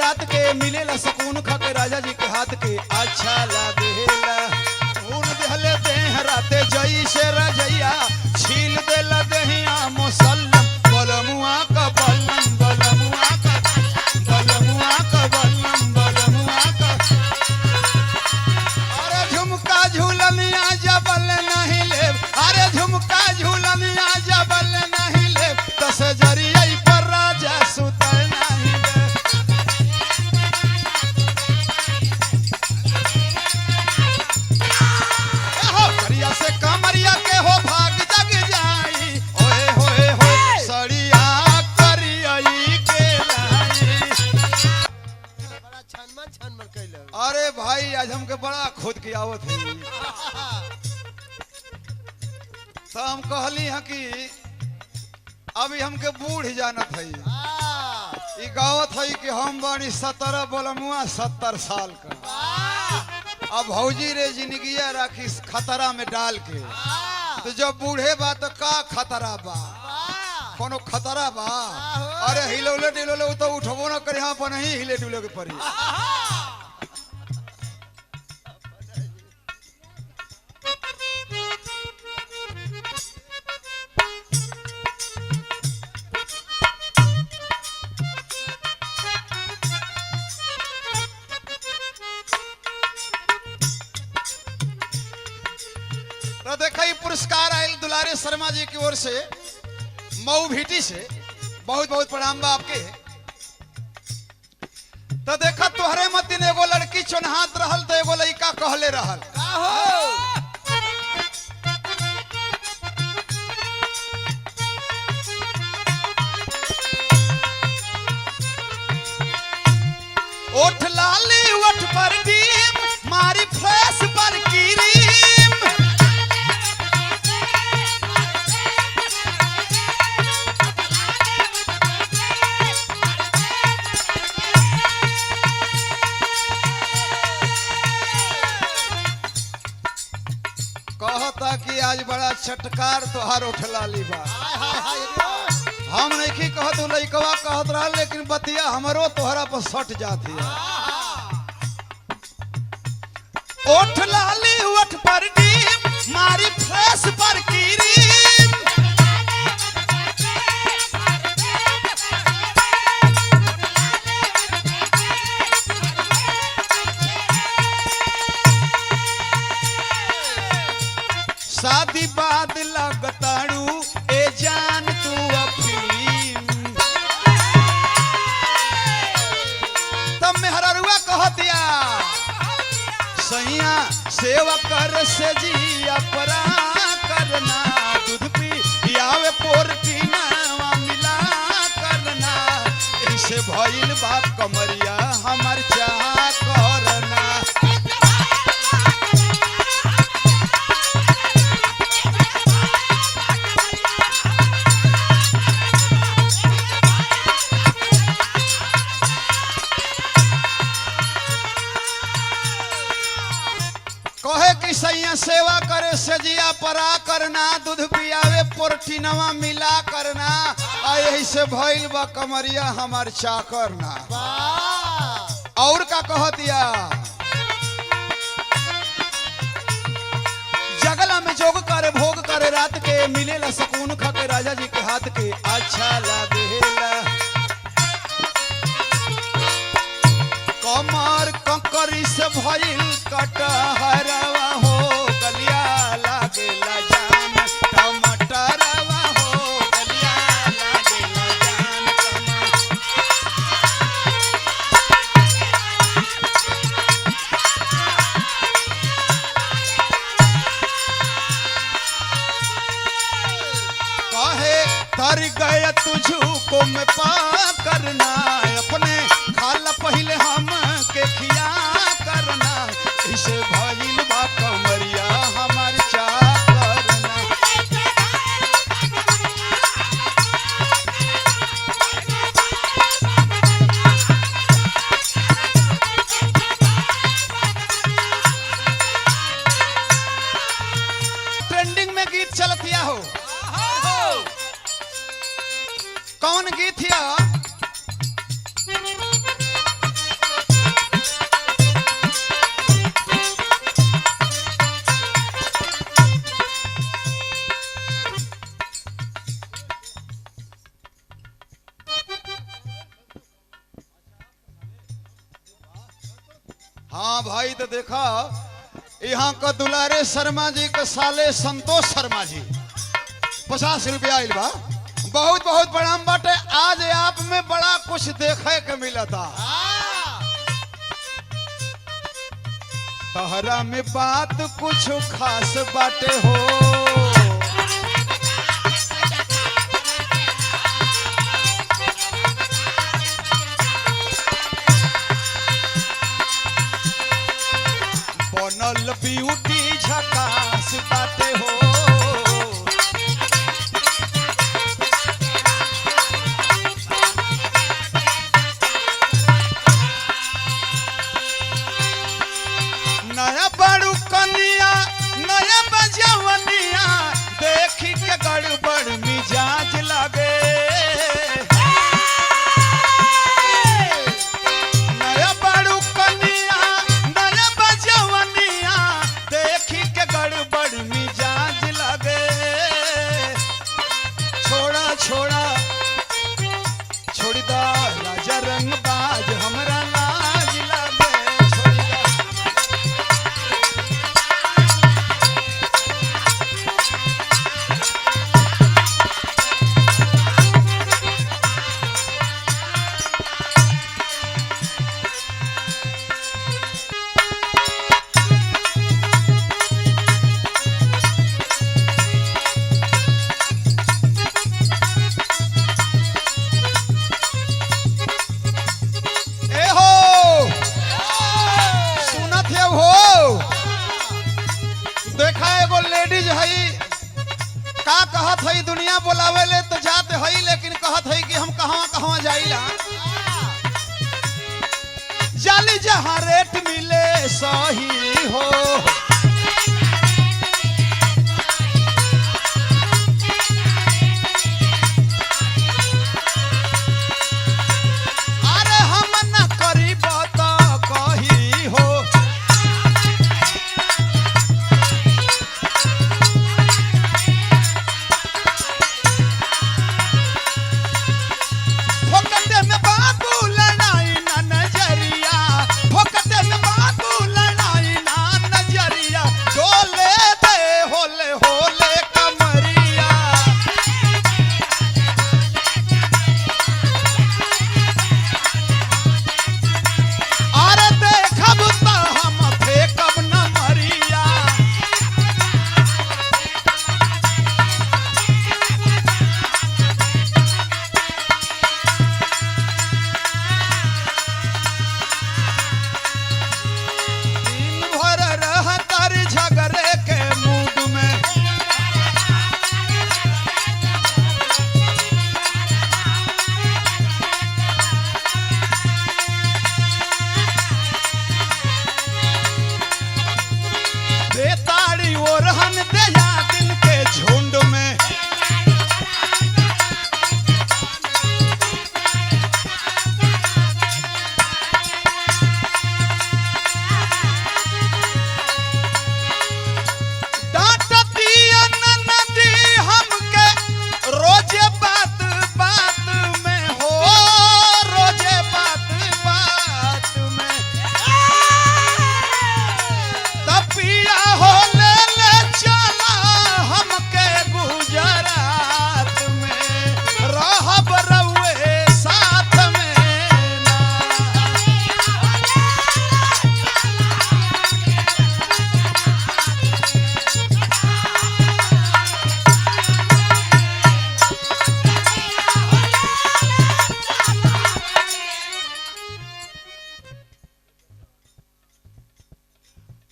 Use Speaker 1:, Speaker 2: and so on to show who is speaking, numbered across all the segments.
Speaker 1: रात के मिलेला सुकून खा के राजा जी के हाथ के अच्छा लागेला ऊन देहले देह राते जई से रजैया छील देला देहिया मुसल्लम बलमुआ का बल्लम बलमुआ का बलमुआ का बल्लम बलमुआ का अरे झुमका झूलनिया जबल नहीं ले अरे झुमका झूलनिया जबल नहीं ले दस जरिया पर राजा सुतल नहीं ले करिया से कमरिया के हो भाग जग जाई ओए होए हो सड़िया करियई के लाई
Speaker 2: बड़ा छनमन कैले।
Speaker 1: अरे भाई आज हमके बड़ा खुद की आवत है तो हम कहली है कि अभी हमके बूढ़ जानत है ई गावत है कि हम बानी 17 बलमुआ 70 साल का अब भौजी रे जिंदगिया राखी खतरा में डाल के तो जब बूढ़े बा तो का खतरा बा कोनो खतरा बा अरे हिलोले डिलोले तो उठबो न करे यहाँ पर नहीं हिले डुले के पड़ी तो देखा पुरस्कार आयल दुलारे शर्मा जी की ओर से मऊ भीटी से बहुत बहुत प्रणाम बा आपके तो देखा तोहरे मतिन एगो लड़की चुनहात रहल तो एगो लड़का कहले रहल ओठ लाली ओठ पर डीम मारी फेस पर कीरीम कहता कि आज बड़ा चटकार तोहार उठ लाली बा हम नहीं कहत लइकवा कहत रहा लेकिन बतिया हमरो तोहरा पर सट जाती है ओठ लाली ओठ पर डीम मारी फेस पर कीरीम शादी बाद लगताड़ू ए जान तू अफीम तब मेहररुआ कहतिया सैया सेवा कर से जिया परा करना दूध पी आवे पोरटी नावा मिला करना ऐसे भइल बा कमरिया हमार चाह करना कहे कि सैया सेवा करे सजिया परा करना दूध पियावे पोरठिनवा मिला करना आ यही से भइल बा कमरिया हमार चा करना और का कहतिया जगला में जोग करे भोग करे रात के मिलेला सुकून खा के राजा जी के हाथ के अच्छा लागेला कमर कंकरी से भइल कटहरवा हो गलिया लागेला जान टमाटरवा हो गलिया लागेला जान कहे तर गया तुझको मैं पा करना अपने खाला पहले हम के खिया करना इसे भइल बा कमरिया हमार चा करना ट्रेंडिंग में गीत चलतिया हो कौन गीत है हाँ भाई तो देखा यहाँ का दुलारे शर्मा जी के साले संतोष शर्मा जी 50 रुपया आइल बा। बहुत बहुत प्रणाम बाटे। आज आप में बड़ा कुछ देखे के मिला था। तहरा में बात कुछ खास बाटे हो। बनल ब्यूटी झकास बाटे हो। नया बड़ू कनिया नया बजवनिया देखी के गड़बड़ मिजाज लगे। नया बड़ू कनिया नया बजवनिया देखी के गड़बड़ मिजाज लगे। छोड़ा छोड़ा छोड़ी दा राजा रंग बाज हमरा लाज लगे। देखा एगो लेडीज हई का कहत हई दुनिया बोलावे ले तो जाते हई लेकिन कहत हई कि हम कहां कहां जाइला। जाली जहां रेट मिले सही हो। अरे हम न करी बात कही हो।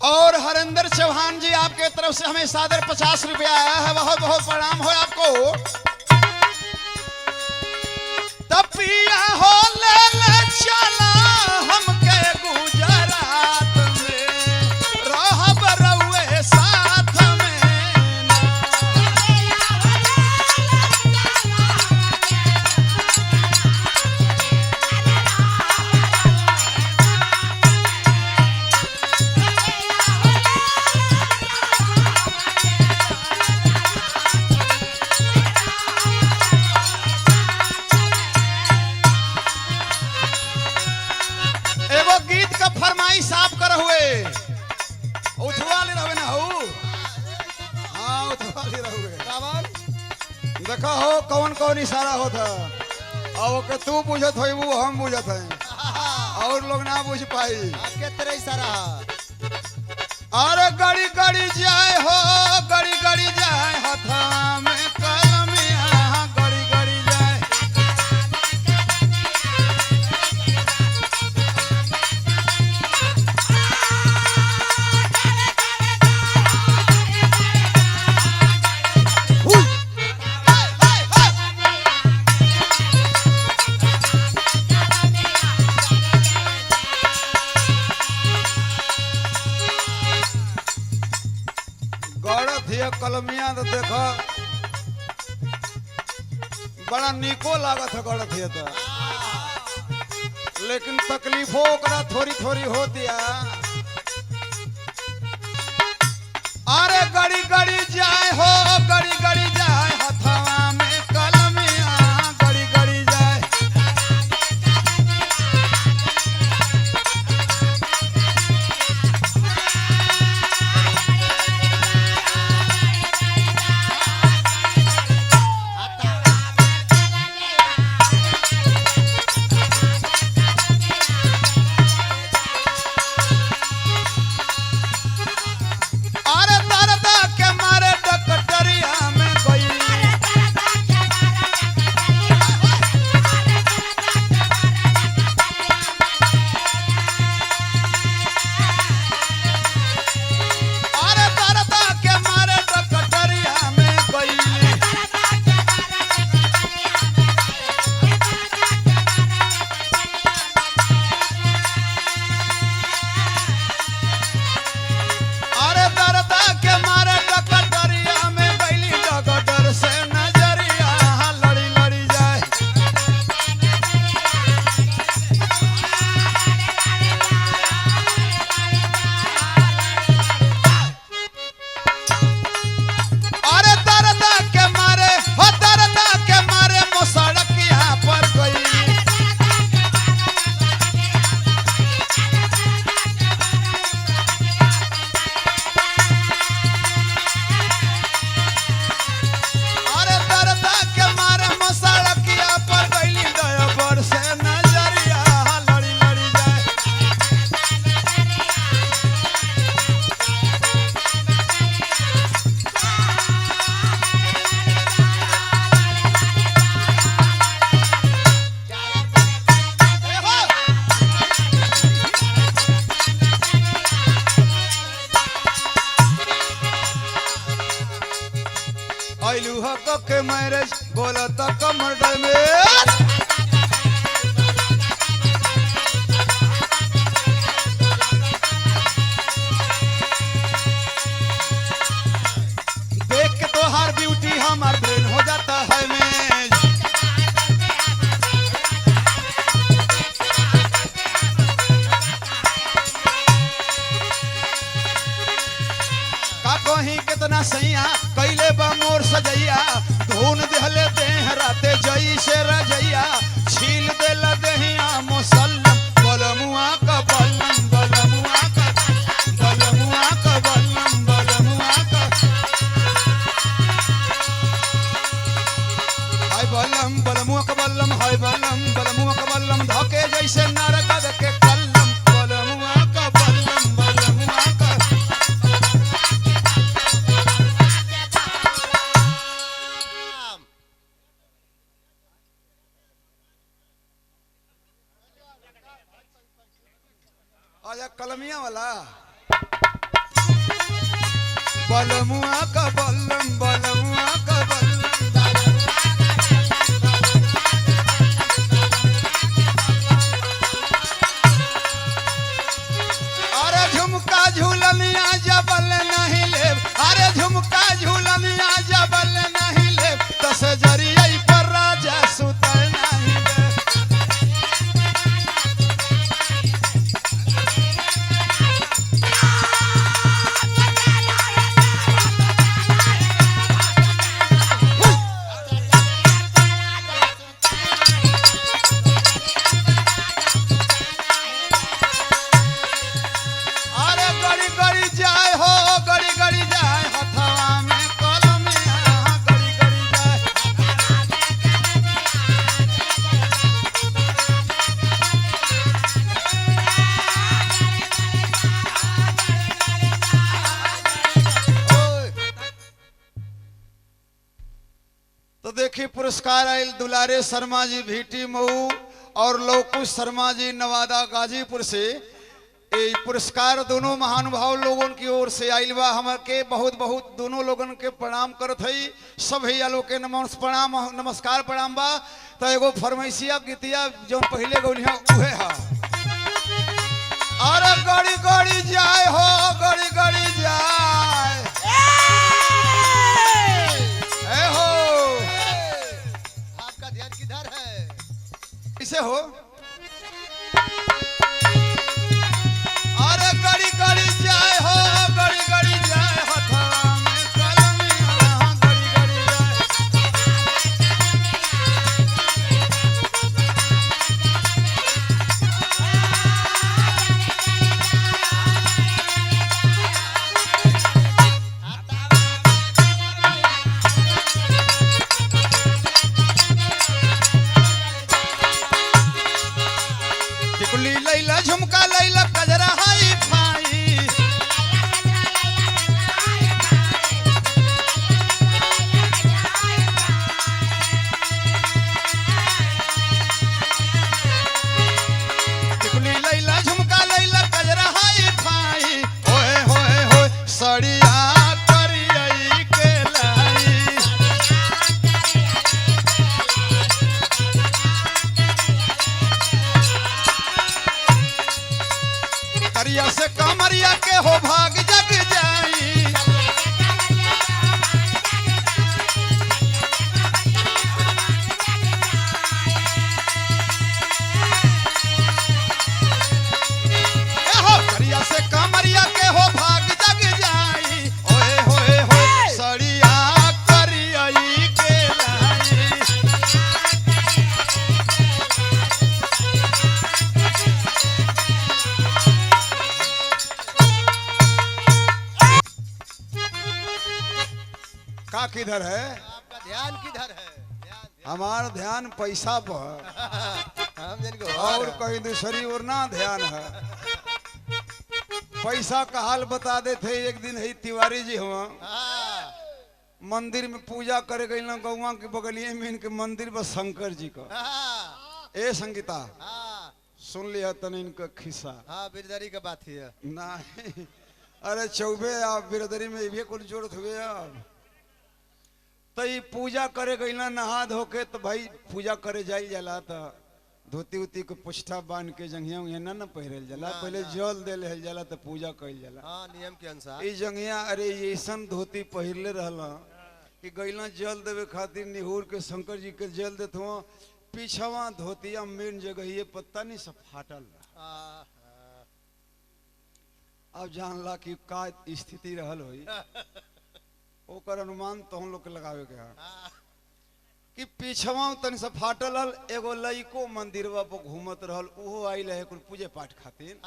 Speaker 1: और हरिंदर चौहान जी आपके तरफ से हमें सादर 50 रुपया आया है। बहुत बहुत प्रणाम हो आपको। तपिया हो ले ले चला हमके गुजरात में रहब रउए साथ में ना। रहुए उठवा ले रहुए ना हो हाँ उठवा ले रहुए
Speaker 2: रावण
Speaker 1: देखा हो कौन कौन इशारा होता और के तू बुझत हो वो हम बुझत हैं और लोग ना बुझ पाई
Speaker 2: आपके तेरा इशारा
Speaker 1: अरे गड़ी गड़ी जाए हो गड़ी गड़ी जाए हथा में कलमिया गड़ी गड़ी जाए गड़त हिय कलमिया तो देखो बड़ा निको लागत है गड़त हिय तो लेकिन तकलीफों ओकरा थोड़ी थोड़ी होती है अरे गड़ी गड़ी जाए हो गड़ी गड़ी जाए हथवा में कलमिया गड़ी गड़ी जाए अरे दर्दा के मारे डकटरिया में गई अरे दर्दा के मारे डकटरिया में गई अरे दर्दा के मारे डकटरिया में गईली डगडर से नजरिया लड़ी लड़ी जाए अरे दर्दा के मारे हो दर्दा के मारे मोसड़किया पर गई अरे दर्दा के मारे मसड़किया पर गईली डबर से नजरिया लड़ी लड़ी जाए आइलू हक के मैरिज बोला तो कमर में देख के तो हर ब्यूटी हमार ब्रेन हो जाता है मैं का कहीं कितना सैया कैले बा मोर सजैया धुन दहले देह राते जई से रजैया छील देला देहिया मुसल्लम बलमुआ का बल्लम बलमुआ का बलमुआ का बल्लम बलमुआ का हाय बल्लम बलमुआ का बल्लम हाय बल्लम बलमुआ का बल्लम धके जैसे नरक के कल्लम बलमुआ का बल्लम बलमुआ का आजा कलमिया वाला बलमुआ का बल्लम बलमुआ का अरे झुमका झूलनिया जबल नहीं ले अरे झुमका झूलनिया जबल नहीं ले दस जरिया पर राजा सुतर नहीं ले पुरस्कार आयल दुलारे शर्मा जी भीटी मऊ और लवकुश शर्मा जी नवादा गाजीपुर से। ये पुरस्कार दोनों महानुभाव लोगों की ओर से आयल बा। हमके बहुत बहुत दोनों लोगन के प्रणाम करत हई। सब भैया लोग के प्रणाम नमस्कार प्रणाम बा। तो एगो फरमाइशिया गीतिया जो पहले गौलिया उहे हा। अरे गड़ी गड़ी जाए हो गड़ी गड़ी जाए ए हो।
Speaker 2: आपका ध्यान किधर है?
Speaker 1: इसे हो अरे गड़ी गड़ी जाए हो गड़ी गड़ी जाए हथवा में कलमिया गड़ी गड़ी जाए। टिकुली लैला झुमका लैला कजरा हाई फाई। टिकुली लैला झुमका लैला कजरा हाई फाई। ओए होए होए सड़िया करियई के लाई। करिया से कमरिया के हो भाग जग जाई। ए हो करिया से कमरिया के हो भाग जग जाई। ओए होए होए सड़िया करियई के लाई। का किधर है?
Speaker 2: आपका ध्यान किधर है? ध्यान
Speaker 1: हमारा ध्यान पैसा पर
Speaker 2: हम जिनको
Speaker 1: और कहीं दूसरी ओर ना ध्यान है। पैसा का हाल बता देते। एक दिन है तिवारी जी हुआ मंदिर में पूजा करे गई ना गौवा के बगलिए में इनके मंदिर बस शंकर जी का। ए संगीता सुन लिया तन इनका खिस्सा।
Speaker 2: हाँ बिरदरी का बात है।
Speaker 1: नहीं अरे चौबे आप बिरदरी में भी कुछ जोड़त हुए अब। तो ये पूजा करे गई ना नहा धो के तो भाई पूजा करे जाई जाला तो धोती उती को पुष्ठा बांध के जंघिया उंघिया ना पहिरल जाला। पहले जल दे ले जाला तो पूजा कइल जाला।
Speaker 2: हाँ नियम के अनुसार।
Speaker 1: ई जंघिया अरे ऐसन धोती पहिरले रहला कि गइला जल देवे खातिर निहुर के शंकर जी के जल देत हुआ। पीछवा धोतिया मेन जगह ये पत्ता नहीं सब फाटल रहा। अब जानला कि का स्थिति रहल होई। ओकर अनुमान तो हम लोग के लगावे के है कि पीछवा तनी से फाटल हल। एगो लइको मंदिरवा पर घूमत रहल उहो आइल है कुल पूजे पाठ खातिर।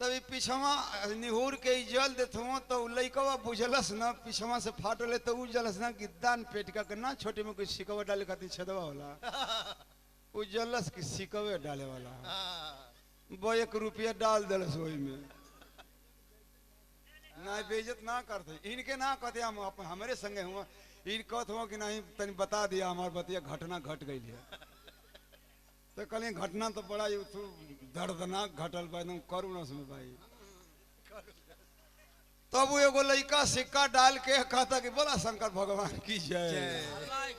Speaker 1: तभी पीछवा निहुर के जल देत हुआ तो लइकवा बुझलस ना पीछवा से फाटल है तो उ जलस ना कि दान पेटिका के ना छोटे में कोई सिकवा डाले खातिर छेदवा होला। उ जलस कि सिकवे डाले वाला वो 1 रुपया डाल देलस ओई में। ना बेइज्जत ना करते इनके ना कहते हम हमारे संगे हुआ इन कहत हुआ कि नहीं तनी बता दिया हमार बतिया घटना घट गई है। तो कहलिए घटना तो बड़ा दर्दनाक घटल बा एकदम करुणस में भाई। तब वो एगो लइका सिक्का डाल के कहता कि बोला शंकर भगवान की जय।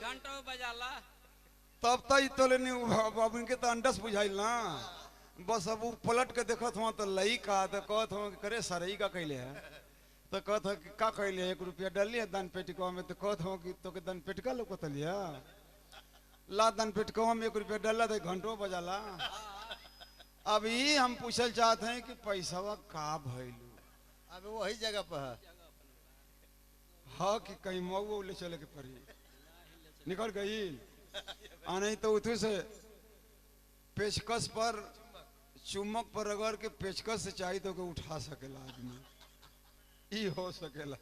Speaker 3: घंटा बजाला
Speaker 1: तब तो लेनी अब इनके तो अंडस बुझाइल ना। बस अब वो पलट के देखत हुआ तो लइका तो कहत हुआ करे सरई का कैले है। तो कहत हो कि का कैले 1 रुपया डाल लिया दान पेटिका में। तो कहत हो कि तो के दान पेटिका लोग बता लिया ला दान पेटिका में 1 रुपया डाला तो घंटों बजाला। अभी हम पूछल चाहते हैं कि पैसा का भइलू।
Speaker 2: अब वही जगह पर है।
Speaker 1: हाँ कि कहीं मऊ ले चले के पड़ी निकल गई आ नहीं तो उठू से पेचकस पर चुम्बक पर रगड़ के पेचकस से चाहिए तो उठा सकेला आदमी। ई हो सकेला।